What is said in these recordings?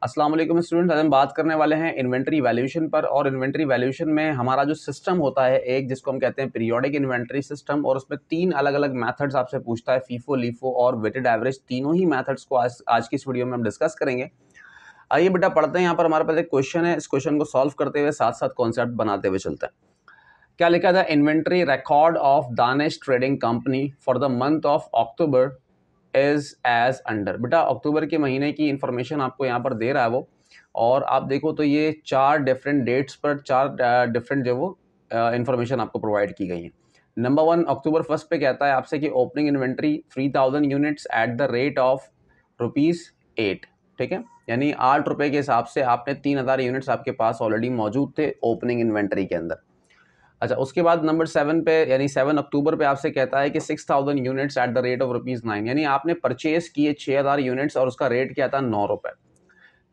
अस्सलाम वालेकुम स्टूडेंट्स, आज हम बात करने वाले हैं इन्वेंटरी वैल्यूएशन पर। और इन्वेंटरी वैल्यूएशन में हमारा जो सिस्टम होता है एक, जिसको हम कहते हैं पीरियोडिक इन्वेंटरी सिस्टम, और उसमें तीन अलग अलग मेथड्स आपसे पूछता है, फीफो, लीफो और वेटेड एवरेज। तीनों ही मेथड्स को आज की इस वीडियो में हम डिस्कस करेंगे। आइए बेटा पढ़ते हैं। यहाँ पर हमारे पास एक क्वेश्चन है, इस क्वेश्चन को सॉल्व करते हुए साथ साथ कॉन्सेप्ट बनाते हुए चलते हैं। क्या लिखा था? Inventory record of Danish trading company for the month of October is as under. बेटा अक्टूबर के महीने की इंफॉर्मेशन आपको यहाँ पर दे रहा है वो, और आप देखो तो ये चार डिफरेंट डेट्स पर चार डिफरेंट जो वो इंफॉर्मेशन आपको प्रोवाइड की गई है। नंबर 1 अक्टूबर 1 पे कहता है आपसे कि opening inventory 3000 units at the rate of ₹8। ठीक है, यानी 8 रुपये के हिसाब से आपने 3000 यूनिट्स आपके पास ऑलरेडी मौजूद थे ओपनिंग इन्वेंट्री के अंदर। अच्छा, उसके बाद नंबर 7 पे यानी 7 अक्टूबर पे आपसे कहता है कि 6000 units at the rate of ₹9, यानी आपने परचेज किए 6000 यूनिट्स और उसका रेट क्या था? 9 रुपये।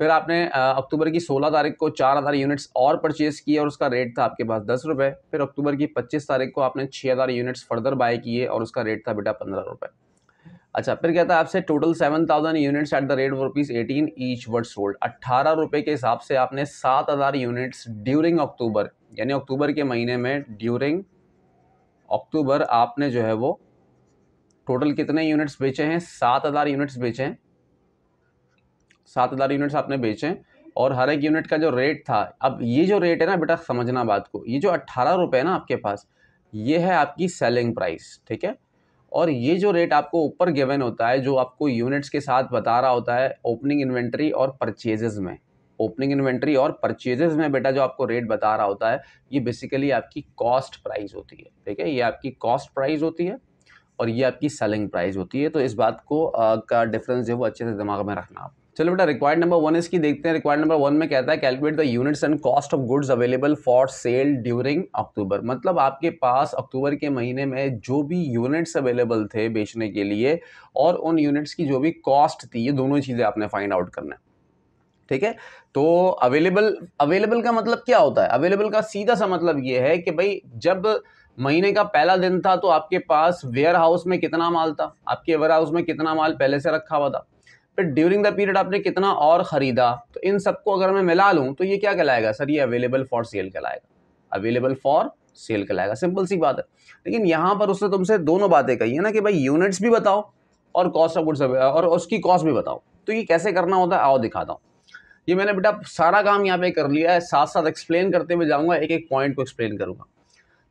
फिर आपने अक्टूबर की 16 तारीख को 4000 यूनिट्स और परचेज किए और उसका रेट था आपके पास 10 रुपये। फिर अक्टूबर की 25 तारीख को आपने 6000 यूनिट्स फर्दर बाय किए और उसका रेट था बेटा 15 रुपये। अच्छा, फिर कहता है आपसे total 7000 units at the rate of ₹18 each word sold. 18 रुपये के हिसाब से आपने 7000 यूनिट्स ड्यूरिंग अक्टूबर, यानी अक्टूबर के महीने में ड्यूरिंग अक्टूबर आपने जो है वो टोटल कितने यूनिट्स बेचे हैं? 7000 यूनिट्स बेचे हैं। 7000 यूनिट्स आपने बेचे हैं और हर एक यूनिट का जो रेट था, अब ये जो रेट है ना बेटा, समझना बात को, ये जो 18 रुपये है ना आपके पास, ये है आपकी सेलिंग प्राइस। ठीक है, और ये जो रेट आपको ऊपर गिवन होता है, जो आपको यूनिट्स के साथ बता रहा होता है ओपनिंग इन्वेंट्री और परचेजेस में, ओपनिंग इन्वेंट्री और परचेजेस में बेटा जो आपको रेट बता रहा होता है, ये बेसिकली आपकी कॉस्ट प्राइस होती है। ठीक है, ये आपकी कॉस्ट प्राइस होती है और ये आपकी सेलिंग प्राइस होती है। तो इस बात को का डिफरेंस जो वो अच्छे से दिमाग में रखना आप। चलो बेटा, रिक्वायर्ड नंबर 1 इसकी देखते हैं। रिक्वायर्ड नंबर 1 में कहता है calculate the units and cost of goods available for sale during October. मतलब आपके पास अक्टूबर के महीने में जो भी यूनिट्स अवेलेबल थे बेचने के लिए और उन यूनिट्स की जो भी कॉस्ट थी, ये दोनों चीजें आपने फाइंड आउट करना है। ठीक है, तो अवेलेबल का मतलब क्या होता है? अवेलेबल का सीधा सा मतलब ये है कि भाई जब महीने का पहला दिन था तो आपके पास वेयर हाउस में कितना माल था, आपके वेयर हाउस में कितना माल पहले से रखा हुआ था, फिर ड्यूरिंग द पीरियड आपने कितना और खरीदा, तो इन सबको अगर मैं मिला लूं तो ये क्या कहलाएगा सर? ये अवेलेबल फॉर सेल कहलाएगा, अवेलेबल फॉर सेल कहलाएगा। सिंपल सी बात है। लेकिन यहां पर उसने तुमसे दोनों बातें कही है ना कि भाई यूनिट्स भी बताओ और कॉस्ट ऑफ गुड्स और उसकी कॉस्ट भी बताओ। तो ये कैसे करना होता है आओ दिखाता हूं। ये मैंने बेटा सारा काम यहाँ पे कर लिया है, साथ साथ एक्सप्लेन करते हुए जाऊंगा, एक एक पॉइंट को एक्सप्लेन करूंगा।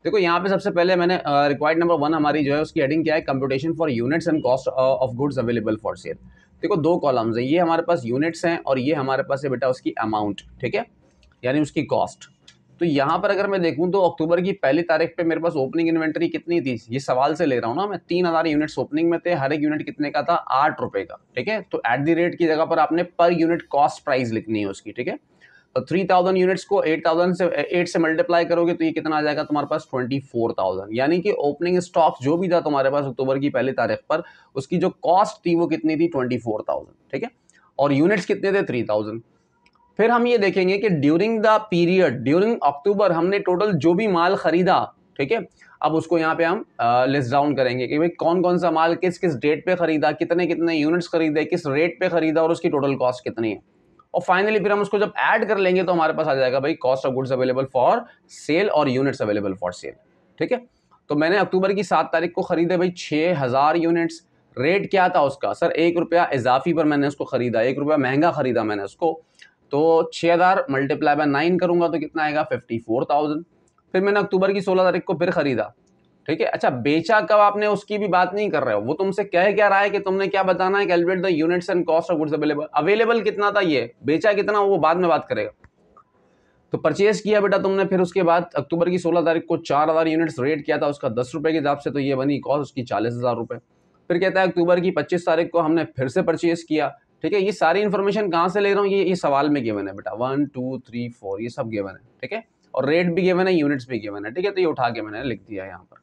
देखो यहाँ पे सबसे पहले मैंने रिक्वायर्ड नंबर 1 हमारी जो है उसकी हेडिंग क्या है? Computation for units and cost of goods available for cell. देखो दो कॉलम्स है, ये हमारे पास यूनिट्स हैं और ये हमारे पास है बेटा उसकी अमाउंट। ठीक है, यानी उसकी कॉस्ट। तो यहाँ पर अगर मैं देखूं तो अक्टूबर की पहली तारीख पे मेरे पास ओपनिंग इन्वेंटरी कितनी थी? ये सवाल से ले रहा हूँ ना मैं। 3000 यूनिट्स ओपनिंग में थे, हर एक यूनिट कितने का था? 8 रुपए का। ठीक है, तो एट द रेट की जगह पर आपने पर यूनिट कॉस्ट प्राइस लिखनी है उसकी। ठीक है, तो 3000 यूनिट्स को 8 से मल्टीप्लाई करोगे तो ये कितना आ जाएगा तुम्हारे पास? 24,000। यानी कि ओपनिंग स्टॉक जो भी था तुम्हारे पास अक्टूबर की पहली तारीख पर, उसकी जो कॉस्ट थी वो कितनी थी? 24,000। ठीक है, और यूनिट्स कितने थे? 3000। फिर हम ये देखेंगे कि ड्यूरिंग द पीरियड, ड्यूरिंग अक्टूबर हमने टोटल जो भी माल खरीदा, ठीक है, अब उसको यहाँ पे हम लिस्ट डाउन करेंगे कि भाई कौन कौन सा माल किस किस डेट पे खरीदा, कितने कितने यूनिट्स खरीदे, किस रेट पे खरीदा और उसकी टोटल कॉस्ट कितनी है। और फाइनली फिर हम उसको जब ऐड कर लेंगे तो हमारे पास आ जाएगा भाई cost of goods available for cell और यूनिट्स अवेलेबल फॉर सेल। ठीक है, तो मैंने अक्टूबर की 7 तारीख को खरीदे भाई 6000 यूनिट्स। रेट क्या था उसका? सर 1 रुपया इजाफी पर मैंने उसको खरीदा, 1 रुपया महंगा खरीदा मैंने उसको। तो 6000 मल्टीप्लाई बाय 9 करूंगा तो कितना आएगा? 54,000। फिर मैंने अक्टूबर की 16 तारीख को फिर खरीदा। ठीक है, अच्छा बेचा कब आपने उसकी भी बात नहीं कर रहे हो, वो तुमसे कह क्या रहा है कि तुमने क्या बताना है? Calculate the units and cost of goods available. Available कितना था, ये बेचा कितना वो बाद में बात करेगा। तो परचेज किया बेटा तुमने, फिर उसके बाद अक्टूबर की 16 तारीख को 4000 यूनिट्स, रेट किया था उसका 10 रुपए के हिसाब से, तो ये बनी कॉस्ट उसकी 40,000 रुपए। फिर कहता है अक्टूबर की 25 तारीख को हमने फिर से परचेज किया। ठीक है, ये सारी इन्फॉर्मेशन कहाँ से ले रहा हूँ? ये सवाल में गिवन है बेटा, 1 2 3 4 ये सब गिवन है। ठीक है, और रेट भी गिवन है, यूनिट्स भी गिवन है। ठीक है, तो ये उठा के मैंने लिख दिया यहाँ पर।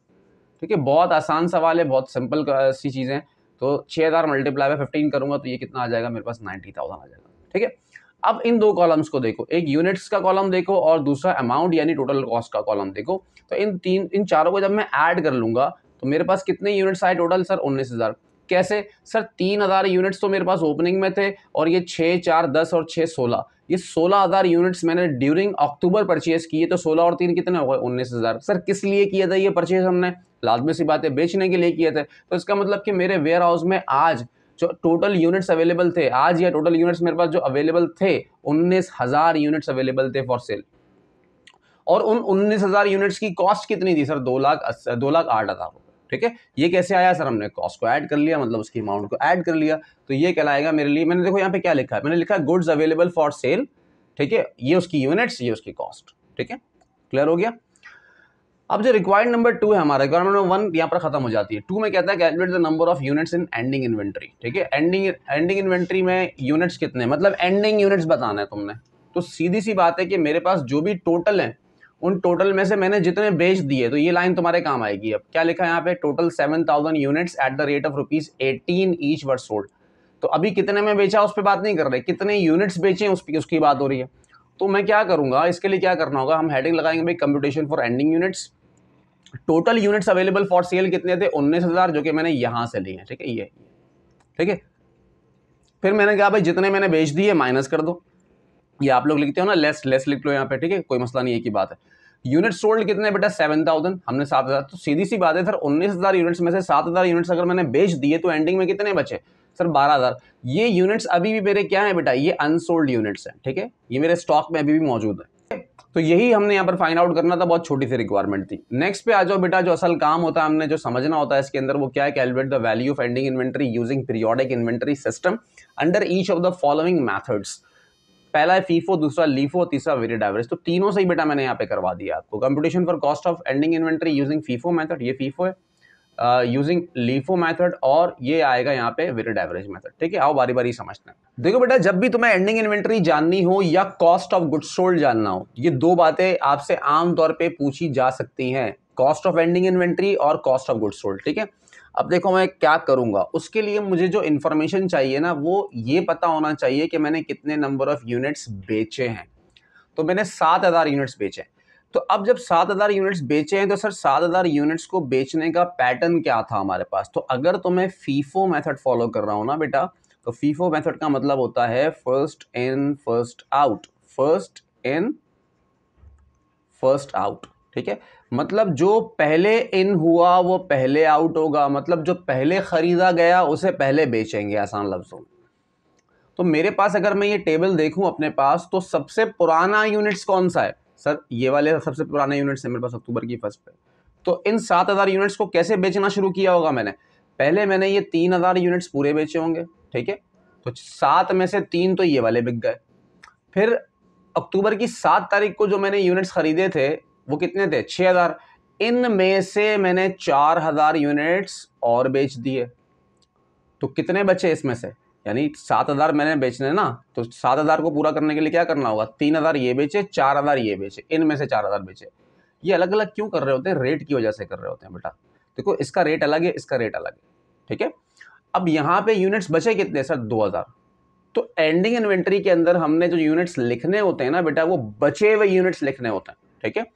ठीक है, बहुत आसान सवाल है, बहुत सिंपल सी चीजें। तो 6000 मल्टीप्लाई बाय 15 करूंगा तो ये कितना आ जाएगा? मेरे पास 90,000 आ जाएगा। ठीक है, अब इन दो कॉलम्स को देखो, एक यूनिट्स का कॉलम देखो और दूसरा अमाउंट यानी टोटल कॉस्ट का कॉलम देखो। तो इन चारों को जब मैं ऐड कर लूंगा तो मेरे पास कितने यूनिट्स आए टोटल? सर 19,000। कैसे सर? 3000 यूनिट्स तो मेरे पास ओपनिंग में थे और ये 6, 4, 10 और 6, 16, ये 16,000 यूनिट्स मैंने ड्यूरिंग अक्टूबर परचेज किए, तो 16 और 3 कितने हो गए? 19,000। सर किस लिए किया था ये परचेज हमने? लाजमी सी बात है, बेचने के लिए किए थे। तो इसका मतलब कि मेरे वेयर हाउस में आज जो टोटल यूनिट्स अवेलेबल थे, आज या टोटल यूनिट्स मेरे पास जो अवेलेबल थे, 19,000 यूनिट्स अवेलेबल थे फॉर सेल। और उन 19,000 यूनिट्स की कॉस्ट कितनी थी सर? 2,08,000 रुपए। ठीक है, ये कैसे आया सर? हमने कॉस्ट को ऐड कर लिया, मतलब उसकी अमाउंट को ऐड कर लिया, तो ये कहलाएगा मेरे लिए। मैंने देखो यहाँ पे क्या लिखा है, मैंने लिखा है गुड्स अवेलेबल फॉर सेल। ठीक है, ये उसकी यूनिट्स, ये उसकी कॉस्ट। ठीक है, क्लियर हो गया? अब जो रिक्वायर्ड नंबर 2 है हमारा, रिक्वायरमेंट नंबर 1 यहाँ पर खत्म हो जाती है। 2 में कहता है calculate the number of units in ending inventory. ठीक है, एंडिंग इन्वेंट्री में यूनिट्स कितने, मतलब एंडिंग यूनिट्स बताना है तुमने। तो सीधी सी बात है कि मेरे पास जो भी टोटल है, उन टोटल में से मैंने जितने बेच दिए, तो ये लाइन तुम्हारे काम आएगी। अब क्या लिखा है यहाँ पे? Total 7,000 units at the rate of ₹18 each were sold. तो अभी कितने में बेचा उस पर बात नहीं कर रहे, कितने यूनिट्स बेचे उसकी बात हो रही है। तो मैं क्या करूंगा, इसके लिए क्या करना होगा, हम हेडिंग लगाएंगे भाई computation for ending units. Total units available for cell कितने थे? 19,000, जो कि मैंने यहां से लिए हैं। ठीक है, ये ठीक है। फिर मैंने कहा भाई जितने मैंने बेच दिए माइनस कर दो, ये आप लोग लिखते हो ना, लेस लिख लो यहाँ पे। ठीक है, कोई मसला नहीं, एक ही बात है। यूनिट सोल्ड कितने बेटा? 7,000, हमने 7,000। तो सीधी सी बात है सर, 19,000 यूनिट्स में से 7,000 यूनिट्स अगर मैंने बेच दिए तो एंडिंग में कितने बचे सर? 12,000। ये यूनिट्स अभी भी मेरे क्या है बेटा? ये अनसोल्ड यूनिट्स हैं। ठीक है, ये मेरे स्टॉक में अभी भी मौजूद है। तो यही हमने यहाँ पर फाइंड आउट करना था, बहुत छोटी सी रिक्वायरमेंट थी। नेक्स्ट पे आ जाओ बेटा, जो असल काम होता है, हमने जो समझना होता है इसके अंदर, वो क्या है? Calculate the value of ending inventory using periodic inventory system under each of the following methods. पहला है फीफो, दूसरा लीफो, तीसरा वेटेड एवरेज। तो तीनों से ही बेटा मैंने यहाँ पे करवा दिया आपको। Computation for cost of ending inventory using FIFO method, ये फीफो है, यूजिंग लीफो मेथड, और ये आएगा यहाँ पे वेटेड एवरेज मेथड। ठीक है, आओ बारी बारी समझते हैं। देखो बेटा, जब भी तुम्हें एंडिंग इन्वेंटरी जाननी हो या कॉस्ट ऑफ गुड्स सोल्ड जानना हो, ये दो बातें आपसे आमतौर पे पूछी जा सकती हैं, कॉस्ट ऑफ एंडिंग इन्वेंटरी और कॉस्ट ऑफ गुड्स सोल्ड। ठीक है, अब देखो मैं क्या करूंगा, उसके लिए मुझे जो इन्फॉर्मेशन चाहिए ना, वो ये पता होना चाहिए कि मैंने कितने नंबर ऑफ यूनिट्स बेचे हैं। तो मैंने 7,000 यूनिट्स बेचे। तो अब जब 7,000 यूनिट्स बेचे हैं, तो सर 7,000 यूनिट्स को बेचने का पैटर्न क्या था हमारे पास? तो अगर तो मैं फीफो मेथड फॉलो कर रहा हूं ना बेटा, तो फीफो मेथड का मतलब होता है first in first out, first in first out. ठीक है, मतलब जो पहले इन हुआ वो पहले आउट होगा, मतलब जो पहले खरीदा गया उसे पहले बेचेंगे, आसान लफ्जों में। तो मेरे पास अगर मैं ये टेबल देखूं अपने पास, तो सबसे पुराना यूनिट्स कौन सा है सर? ये वाले सबसे पुराने यूनिट्स है मेरे पास अक्टूबर की फर्स्ट पे। तो इन 7,000 यूनिट्स को कैसे बेचना शुरू किया होगा मैंने? पहले मैंने ये 3,000 यूनिट्स पूरे बेचे होंगे। ठीक है, तो 7 में से 3 तो ये वाले बिक गए। फिर अक्टूबर की 7 तारीख को जो मैंने यूनिट्स खरीदे थे वो कितने थे? 6,000। इनमें से मैंने 4,000 यूनिट्स और बेच दिए। तो कितने बचे इसमें से? यानी 7,000 मैंने बेचने ना, तो 7,000 को पूरा करने के लिए क्या करना होगा? 3,000 ये बेचे, 4,000 ये बेचे, इनमें से 4,000 बेचे। ये अलग अलग क्यों कर रहे होते हैं? रेट की वजह से कर रहे होते हैं बेटा। देखो, इसका रेट अलग है, इसका रेट अलग है। ठीक है, अब यहाँ पे यूनिट्स बचे कितने सर? 2,000। तो एंडिंग इन्वेंटरी के अंदर हमने जो यूनिट्स लिखने होते हैं ना बेटा, वो बचे हुए यूनिट्स लिखने होते हैं। ठीक है,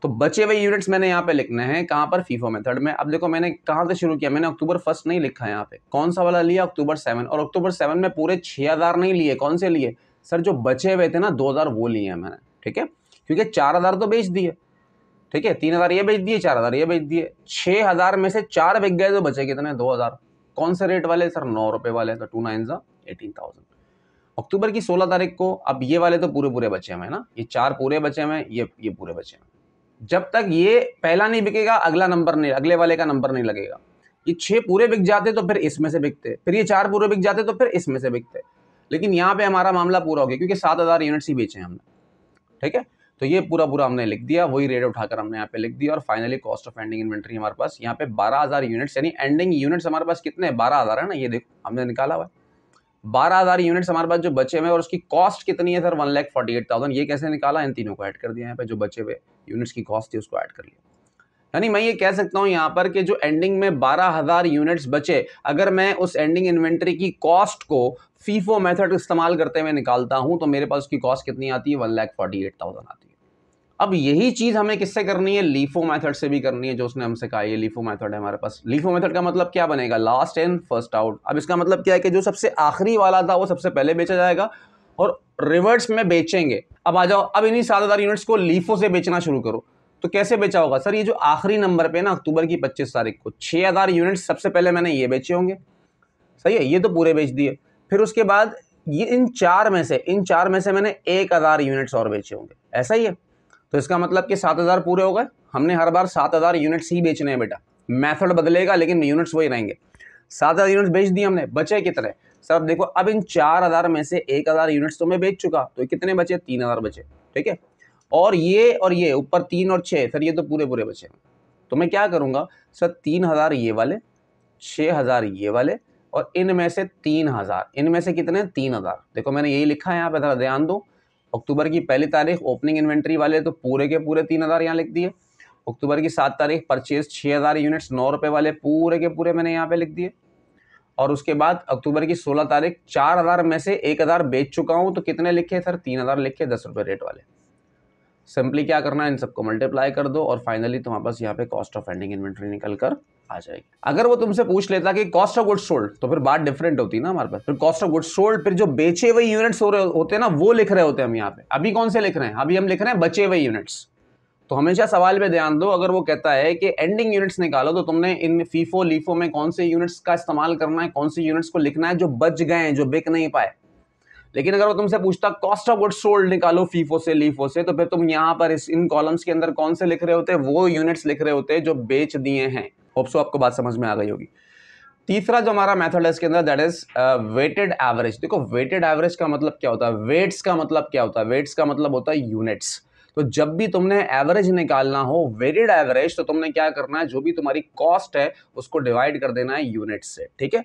तो बचे हुए यूनिट्स मैंने यहाँ पे लिखने हैं, कहाँ पर? फीफो मेथड में। अब देखो मैंने कहाँ से शुरू किया, मैंने अक्टूबर 1 नहीं लिखा है यहाँ पे, कौन सा वाला लिया? अक्टूबर 7। और अक्टूबर 7 में पूरे 6,000 नहीं लिए, कौन से लिए सर? जो बचे हुए थे ना 2,000, वो लिए हैं मैंने। ठीक है, क्योंकि 4,000 तो बेच दिए। ठीक है, 3,000 ये बेच दिए, 4,000 ये बेच दिए, 6,000 में से 4 बिक गए, तो बचे कितने? 2,000। कौन से रेट वाले सर? 9 रुपए वाले। तो 2 9 18,000। अक्टूबर की 16 तारीख को, अब ये वाले तो पूरे बचे हुए हैं ना, ये 4 पूरे बचे हुए हैं, ये पूरे बचे हैं। जब तक ये पहला नहीं बिकेगा, अगला नंबर नहीं, अगले वाले का नंबर नहीं लगेगा। ये 6 पूरे बिक जाते तो फिर इसमें से बिकते, फिर ये 4 पूरे बिक जाते तो फिर इसमें से बिकते। लेकिन यहाँ पे हमारा मामला पूरा हो गया, क्योंकि 7,000 यूनिट्स ही बेचे हमने। ठीक है, तो ये पूरा हमने लिख दिया, वही रेट उठाकर हमने यहाँ पे लिख दिया। और finally cost of ending inventory हमारे पास यहाँ पे 12,000 यूनिट्स, यानी एंडिंग यूनिट्स हमारे पास कितने? 12,000 है ना, ये देखो हमने निकाला हुआ है। 12,000 यूनिट्स हमारे पास जो बचे हुए, और उसकी कॉस्ट कितनी है सर? 1,48,000। ये कैसे निकाला? इन तीनों को ऐड कर दिया यहाँ पे, जो बचे हुए यूनिट्स की कॉस्ट थी उसको ऐड कर लिया। यानी मैं ये कह सकता हूं यहाँ पर कि जो एंडिंग में 12,000 यूनिट्स बचे, अगर मैं उस एंडिंग इन्वेंटरी की कॉस्ट को फीफो मेथड इस्तेमाल करते हुए निकालता हूं, तो मेरे पास उसकी कॉस्ट कितनी आती है? 1,48,000 आती है। अब यही चीज हमें किससे करनी है, लीफो मेथड से भी करनी है, जो उसने हमसे कहा ये लीफो मेथड है हमारे पास। लीफो मेथड का मतलब क्या बनेगा, लास्ट इन फर्स्ट आउट। अब इसका मतलब क्या है कि जो सबसे आखिरी वाला था वो सबसे पहले बेचा जाएगा और रिवर्स में बेचेंगे। अब आ जाओ, अब इन्हीं 7,000 यूनिट्स को लीफो से बेचना शुरू करो। तो कैसे बेचा होगा सर, ये जो आखिरी नंबर पे ना अक्टूबर की 25 तारीख को 6,000 यूनिट्स सबसे पहले मैंने ये बेचे होंगे, सही है, ये तो पूरे बेच दिए। फिर उसके बाद ये इन चार में से मैंने 1,000 यूनिट्स और बेचे होंगे, ऐसा ही है। तो इसका मतलब कि 7,000 पूरे हो गए। हमने हर बार 7,000 यूनिट्स ही बेचने हैं बेटा, मेथड बदलेगा लेकिन यूनिट्स वही रहेंगे। 7,000 यूनिट्स बेच दिए हमने, बचे कितने सर, अब देखो, अब इन 4,000 में से 1,000 यूनिट्स तो मैं बेच चुका, तो कितने बचे, 3,000 बचे, ठीक है। और ये ऊपर 3 और 6 सर, ये तो पूरे पूरे बचे। तो मैं क्या करूंगा सर, 3,000 ये वाले, 6,000 ये वाले, और इनमें से 3,000, इनमें से कितने, 3,000। देखो मैंने यही लिखा है यहाँ पे, जरा ध्यान दो। अक्टूबर की 1 तारीख ओपनिंग इन्वेंट्री वाले तो पूरे के पूरे 3,000 यहाँ लिख दिए। अक्टूबर की 7 तारीख परचेज 6,000 यूनिट्स 9 रुपए वाले पूरे के पूरे मैंने यहाँ पे लिख दिए। और उसके बाद अक्टूबर की 16 तारीख 4,000 में से 1,000 बेच चुका हूं, तो कितने लिखे सर, 3,000 लिखे, 10 रुपए रेट वाले। सिंपली क्या करना है, इन सबको मल्टीप्लाई कर दो और फाइनली तुम्हारे पास यहाँ पे कॉस्ट ऑफ एंडिंग इन्वेंट्री निकल कर आ जाएगी। अगर वो तुमसे पूछ लेता कि कॉस्ट ऑफ गुड्स सोल्ड, तो फिर बात डिफरेंट होती ना हमारे पास। फिर कॉस्ट ऑफ गुड्स सोल्ड, फिर जो बेचे हुए यूनिट्स हो रहे होते हैं ना, वो लिख रहे होते हैं हम यहाँ पे। अभी कौन से लिख रहे हैं, अभी हम लिख रहे हैं बचे हुए यूनिट्स। तो हमेशा सवाल पे ध्यान दो, अगर वो कहता है कि एंडिंग यूनिट्स निकालो, तो तुमने इन फीफो लीफो में कौन से यूनिट्स का इस्तेमाल करना है, कौन से यूनिट्स को लिखना है जो बच गए हैं, जो बिक नहीं पाए। लेकिन अगर वो तुमसे पूछता कॉस्ट ऑफ गुड्स सोल्ड निकालो फीफो से लीफो से, तो फिर तुम यहाँ पर इन कॉलम्स के अंदर कौन से लिख रहे होते, वो यूनिट्स लिख रहे होते जो बेच दिए हैं। होप सो आपको बात समझ में आ गई होगी। तीसरा जो हमारा मेथड है इसके अंदर, दैट इज वेटेड एवरेज। देखो वेटेड एवरेज का मतलब क्या होता है, वेट्स का मतलब क्या होता है, वेट्स का मतलब होता है यूनिट्स। तो जब भी तुमने एवरेज निकालना हो, वेटेड एवरेज, तो तुमने क्या करना है, जो भी तुम्हारी कॉस्ट है उसको डिवाइड कर देना है यूनिट्स से, ठीक है।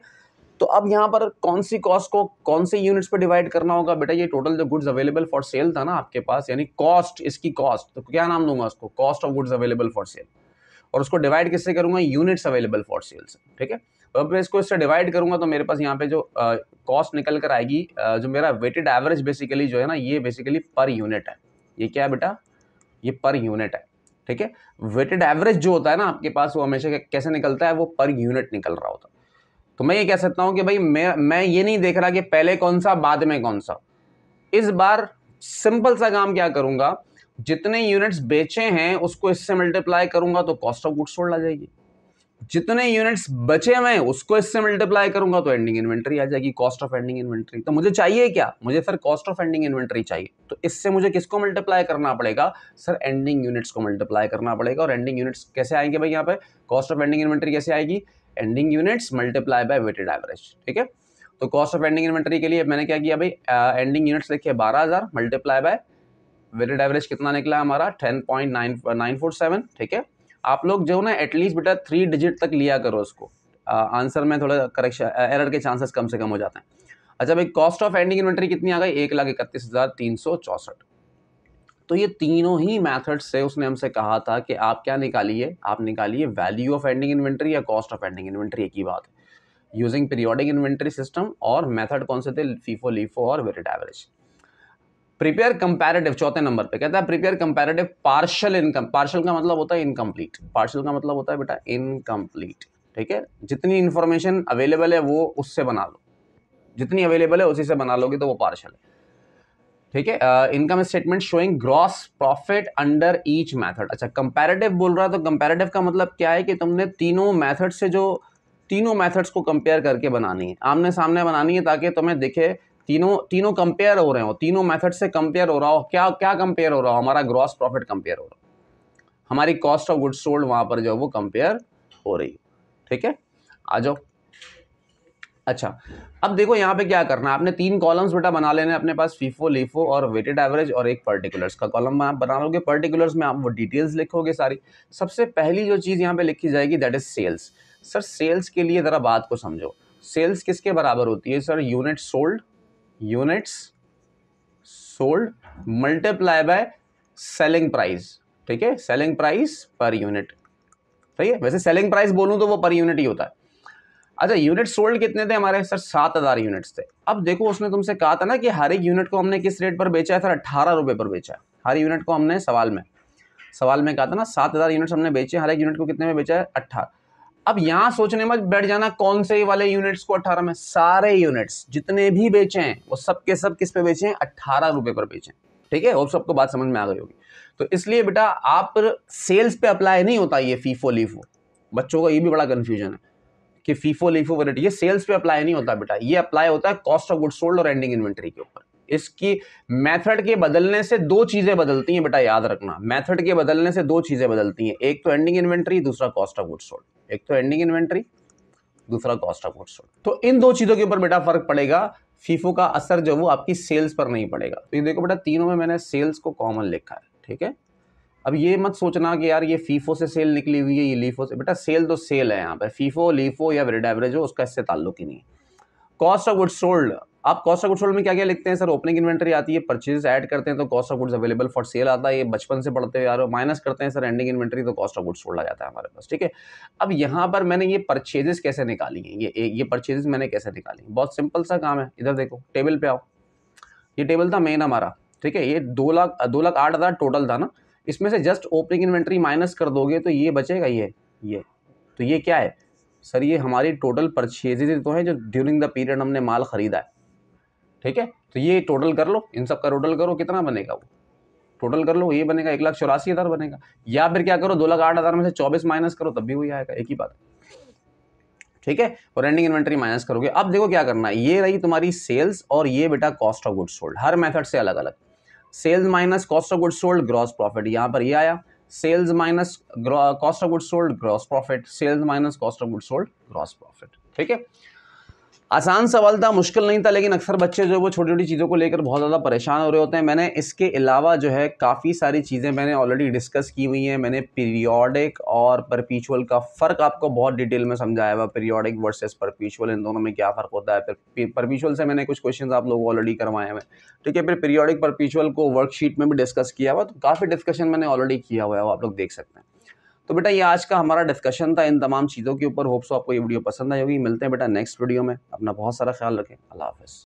तो अब यहाँ पर कौन सी कॉस्ट को कौन से यूनिट्स पे डिवाइड करना होगा बेटा, ये टोटल जो गुड्स अवेलेबल फॉर सेल था ना आपके पास, यानी कॉस्ट, इसकी कॉस्ट, तो क्या नाम दूंगा उसको, cost of goods available for cell. और उसको डिवाइड किससे करूंगा, यूनिट्स अवेलेबल फॉर सेल से, ठीक है। तो अब मैं इसको इससे डिवाइड करूंगा तो मेरे पास यहाँ पे जो कॉस्ट निकल कर आएगी, जो मेरा वेटेड एवरेज बेसिकली जो है ना, ये बेसिकली पर यूनिट है। ये क्या है बेटा, ये पर यूनिट है, ठीक है। वेटेड एवरेज जो होता है ना आपके पास, वो हमेशा कैसे निकलता है, वो पर यूनिट निकल रहा होता है। तो मैं ये कह सकता हूं कि भाई मैं ये नहीं देख रहा कि पहले कौन सा बाद में कौन सा। इस बार सिंपल सा काम क्या करूंगा, जितने यूनिट्स बेचे हैं उसको इससे मल्टीप्लाई करूंगा तो कॉस्ट ऑफ गुड्स सोल्ड आ जाएगी। जितने यूनिट्स बचे हुए हैं उसको इससे मल्टीप्लाई करूंगा तो एंडिंग इन्वेंट्री आ जाएगी, कॉस्ट ऑफ एंडिंग इन्वेंट्री। तो मुझे चाहिए क्या, मुझे sir cost of ending inventory चाहिए। तो इससे मुझे किसको मल्टीप्लाई करना पड़ेगा सर, एंडिंग यूनिट्स को मल्टीप्लाई करना पड़ेगा। और एंडिंग यूनिट्स कैसे आएंगे भाई, यहाँ पे कॉस्ट ऑफ एंडिंग इन्वेंट्री कैसे आएगी, ending units multiply by weighted average, ठीक है। तो कॉस्ट ऑफ एंडिंग इन्वेंट्री के लिए मैंने क्या किया भाई, एंडिंग यूनिट्स लिखे 12,000 मल्टीप्लाई बाय वेटेड एवरेज कितना निकला हमारा 10.947, ठीक है। आप लोग जो ना एटलीस्ट बेटा 3 डिजिट तक लिया करो उसको, आंसर में थोड़ा करेक्शन एरर के चांसेस कम से कम हो जाते हैं। अच्छा भाई, कॉस्ट ऑफ एंडिंग इन्वेंट्री कितनी आ गई, 1,31,364। तो ये तीनों ही मेथड से उसने हमसे कहा था कि आप क्या निकालिए, आप निकालिए वैल्यू ऑफ एंडिंग इन्वेंट्री या कॉस्ट ऑफ एंडिंग इन्वेंट्री, एक ही बात है, यूजिंग पीरियोडिक इन्वेंट्री सिस्टम। और मेथड कौन से थे, फीफो लीफो और वेटेड एवरेज। प्रिपेयर कंपैरेटिव चौथे नंबर पे कहता है prepare comparative partial income. Partial का मतलब होता है इनकम्प्लीट, पार्शियल का मतलब होता है बेटा इनकम्प्लीट, ठीक है। जितनी इंफॉर्मेशन अवेलेबल है वो उससे बना लो, जितनी अवेलेबल है उसी से बना लोगे तो वो पार्शियल है, ठीक है। Income statement showing gross profit under each method. अच्छा, कंपैरेटिव बोल रहा है, तो कंपैरेटिव का मतलब क्या है कि तुमने तीनों मेथड से जो तीनों मेथड्स को कंपेयर करके बनानी है, आमने सामने बनानी है, ताकि तुम्हें दिखे तीनों कंपेयर हो रहे हो, तीनों मेथड से कंपेयर हो रहा हो। क्या क्या कंपेयर हो रहा हो, हमारा ग्रॉस प्रॉफिट कंपेयर हो रहा हो, हमारी कॉस्ट ऑफ गुड्स सोल्ड वहां पर जो वो कंपेयर हो रही है, ठीक है। आ जाओ। अच्छा, अब देखो यहाँ पे क्या करना है, आपने 3 कॉलम्स बेटा बना लेने अपने पास, फीफो लीफो और वेटेड एवरेज, और एक पर्टिकुलर्स का कॉलम आप बना लोगे। पर्टिकुलर्स में आप वो डिटेल्स लिखोगे सारी। सबसे पहली जो चीज यहाँ पे लिखी जाएगी that is sales. Sir sales के लिए जरा बात को समझो, सेल्स किसके बराबर होती है sir, units sold multiply by selling price, ठीक है, सेलिंग प्राइस पर यूनिट, सही है। वैसे सेलिंग प्राइस बोलूं तो वो पर यूनिट ही होता है। अच्छा, यूनिट सोल्ड कितने थे हमारे सर, 7,000 यूनिट्स थे। अब देखो उसने तुमसे कहा था ना कि हर एक यूनिट को हमने किस रेट पर बेचा है सर, 18 रुपए पर बेचा है हर यूनिट को हमने, सवाल में सवाल में कहा था ना 7,000 यूनिट्स हमने बेचे, हर एक यूनिट को कितने में बेचा है? 18। अब यहां सोचने मत बैठ जाना कौन से वाले यूनिट्स को 18 में, सारे यूनिट्स जितने भी बेचे हैं वो सब के सब किस पे बेचे हैं? 18 रुपए पर बेचे। ठीक है, और सबको बात समझ में आ गई होगी। तो इसलिए बेटा आप सेल्स पे अप्लाई नहीं होता ये फीफो लीफो, बच्चों का ये भी बड़ा कंफ्यूजन है कि फीफो लीफो वैलिडिटी ये सेल्स पे अप्लाई नहीं होता बेटा, ये अप्लाई होता है कॉस्ट ऑफ गुड्स सोल्ड और एंडिंग इन्वेंटरी के ऊपर। इसकी मेथड के बदलने से दो चीजें बदलती हैं बेटा, याद रखना, मेथड के बदलने से दो चीजें बदलती हैं, एक तो एंडिंग इन्वेंटरी, दूसरा कॉस्ट ऑफ गुड्स सोल्ड। एक तो एंडिंग इन्वेंटरी, दूसरा कॉस्ट ऑफ गुड्स सोल्ड। तो इन दो चीजों के ऊपर बेटा फर्क पड़ेगा, फीफो का असर जो वो आपकी सेल्स पर नहीं पड़ेगा। तो ये देखो बेटा तीनों में मैंने सेल्स को कॉमन लिखा है। ठीक है, अब ये मत सोचना कि यार ये फीफो से सेल निकली हुई है, ये लीफो से, बेटा सेल तो सेल है यहाँ पे, फीफो लीफो या वेटेड एवरेज हो उसका इससे ताल्लुक ही नहीं है। कॉस्ट ऑफ गुड्स सोल्ड, आप कॉस्ट ऑफ गुड्स सोल्ड में क्या क्या लिखते हैं? सर ओपनिंग इन्वेंटरी आती है, परचेज ऐड करते हैं तो cost of goods available for cell आता है, ये बचपन से पढ़ते हुए आ रहे हो। माइनस करते हैं सर एंडिंग इन्वेंटरी तो कॉस्ट ऑफ गुड्स सोल्ड आ जाता है हमारे पास। ठीक है, अब यहाँ पर मैंने ये परचेजेस कैसे निकाली है, ये परचेजेस मैंने कैसे निकाली, बहुत सिंपल सा काम है। इधर देखो टेबल पे आओ, ये टेबल था मेन हमारा। ठीक है, ये 2,08,000 टोटल था ना, इसमें से जस्ट ओपनिंग इन्वेंटरी माइनस कर दोगे तो ये बचेगा, ये तो ये क्या है सर? ये हमारी टोटल परचेजेज तो है जो ड्यूरिंग द पीरियड हमने माल खरीदा है। ठीक है, तो ये टोटल कर लो, इन सब का टोटल करो, कितना बनेगा वो टोटल कर लो, ये बनेगा 1,84,000 बनेगा। या फिर क्या करो 2,08,000 में से 24 माइनस करो तब भी वही आएगा, एक ही बात। ठीक है, और एंडिंग इन्वेंटरी माइनस करोगे। अब देखो क्या करना है, ये रही तुम्हारी सेल्स और ये बेटा कॉस्ट ऑफ गुड्स सोल्ड, हर मेथड से अलग अलग। Sales minus cost of goods sold gross profit, यहां पर ये आया sales minus cost of goods sold gross profit, sales minus cost of goods sold gross profit. ठीक है, आसान सवाल था, मुश्किल नहीं था, लेकिन अक्सर बच्चे जो वो छोटी छोटी चीज़ों को लेकर बहुत ज़्यादा परेशान हो रहे होते हैं। मैंने इसके अलावा जो है काफ़ी सारी चीज़ें मैंने ऑलरेडी डिस्कस की हुई हैं। मैंने पीरियोडिक और परपीचुअल का फ़र्क आपको बहुत डिटेल में समझाया हुआ, पीरियोडिक वर्सेस परपीचुअल, इन दोनों में क्या फ़र्क होता है। फिर परपीचुअल से मैंने कुछ क्वेश्चन आप लोगों को ऑलरेडी करवाए हैं। ठीक है, फिर पीरियोडिक परपीचुअल को वर्कशीट में भी डिस्कस किया हुआ, तो काफ़ी डिस्कशन मैंने ऑलरेडी किया हुआ है, वो आप लोग देख सकते हैं। तो बेटा ये आज का हमारा डिस्कशन था इन तमाम चीज़ों के ऊपर। होप्स आपको ये वीडियो पसंद आई होगी। मिलते हैं बेटा नेक्स्ट वीडियो में, अपना बहुत सारा ख्याल रखें। अल्लाह हाफ़िज़।